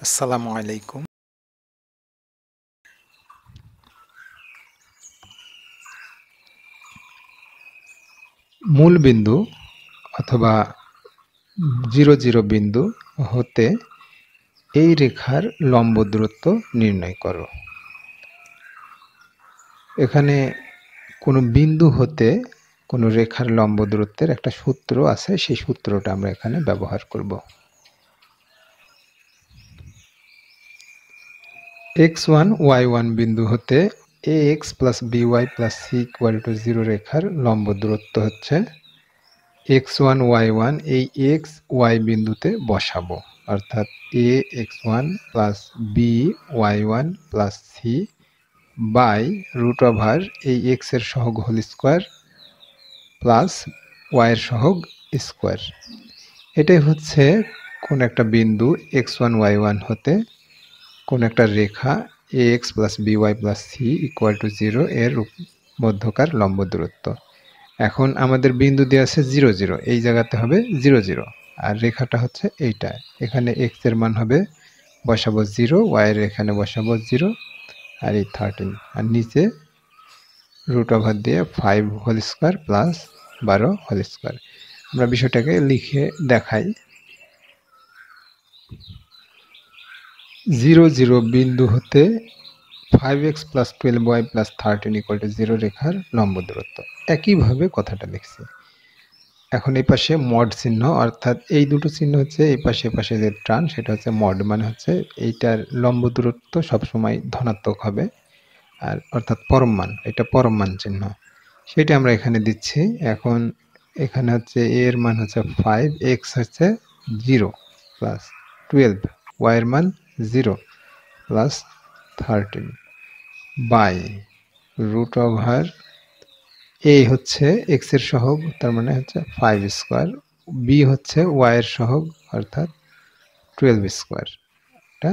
আসসালামু আলাইকুম। মূল বিন্দু অথবা 0 বিন্দু হতে এই রেখার লম্ব দূরত্ব নির্ণয় করো। এখানে কোনো বিন্দু হতে কোনো রেখার লম্ব দূরত্বের একটা সূত্র আছে, সেই সূত্রটা আমরা এখানে ব্যবহার করব। x1 y1 বিন্দু হতে ax plus by plus c equal to 0 রেখার লম্ব দূরত্ব হচ্ছে x1 y1, এই x y বিন্দুতে বসাবো, অর্থাৎ a x1 plus b y1 plus c by root over এই x এর সহগ হোল স্কোয়ার প্লাস y এর সহগ স্কোয়ার। এটাই হচ্ছে কোন একটা বিন্দু x1 y1 হতে কোন একটা রেখা ax plus by plus c equal to 0 এর মধ্যকার লম্ব দূরত্ব। এখন আমাদের বিন্দু দেওয়া আছে 0 0, এই জায়গাতে হবে 0 0, আর রেখাটা হচ্ছে এইটা। এখানে x এর মান হবে বসাবো 0, y এর এখানে বসাবো 0, আর এই 13, আর নিচে রুট ওভার দিয়ে 5 whole square plus 12 whole square. আমরা বিষয়টাকে লিখে দেখাই। 0 0 বিন্দু হতে 5x plus 12y plus 13 equal to 0 রেখার লম্ব দূরত্ব। একইভাবে কথাটা লিখছি। এখন এই পাশে মড চিহ্ন, অর্থাৎ এই দুটো চিহ্ন হচ্ছে এই পাশে যে টান, সেটা হচ্ছে মড, মানে হচ্ছে এইটার লম্ব দূরত্ব সবসময় ধনাত্মক হবে, আর অর্থাৎ পরম মান, এটা পরম মান চিহ্ন, সেটা আমরা এখানে দিচ্ছি। এখন এখানে হচ্ছে a এর মান হচ্ছে 5, x হচ্ছে 0 প্লাস 12, y এর মান 0 plus 13 by root over a হচ্ছে x এর সহগ, তার মানে হচ্ছে 5 স্কোয়ার, b হচ্ছে y এর সহগ অর্থাৎ 12 স্কোয়ার, এটা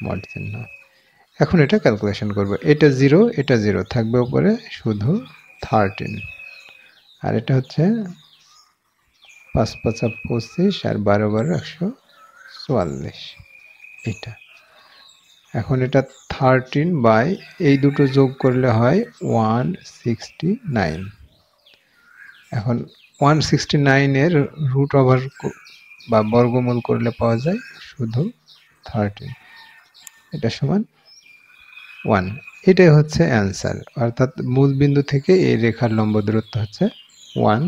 মড চিহ্ন। এখন এটা ক্যালকুলেশন করব। এটা 0, এটা 0 থাকবে উপরে, শুধু 13, আর এটা হচ্ছে 5 5 25, আর 12 12 144, এটা। এখন এটা 13 বাই এই দুটো যোগ করলে হয় 169। এখন 169 এর রুট ওভার বা বর্গমূল করলে পাওয়া যায় শুধু 13, এটা সমান 1। এটাই হচ্ছে অ্যান্সার, অর্থাৎ মূল বিন্দু থেকে এই রেখার লম্ব দূরত্ব হচ্ছে 1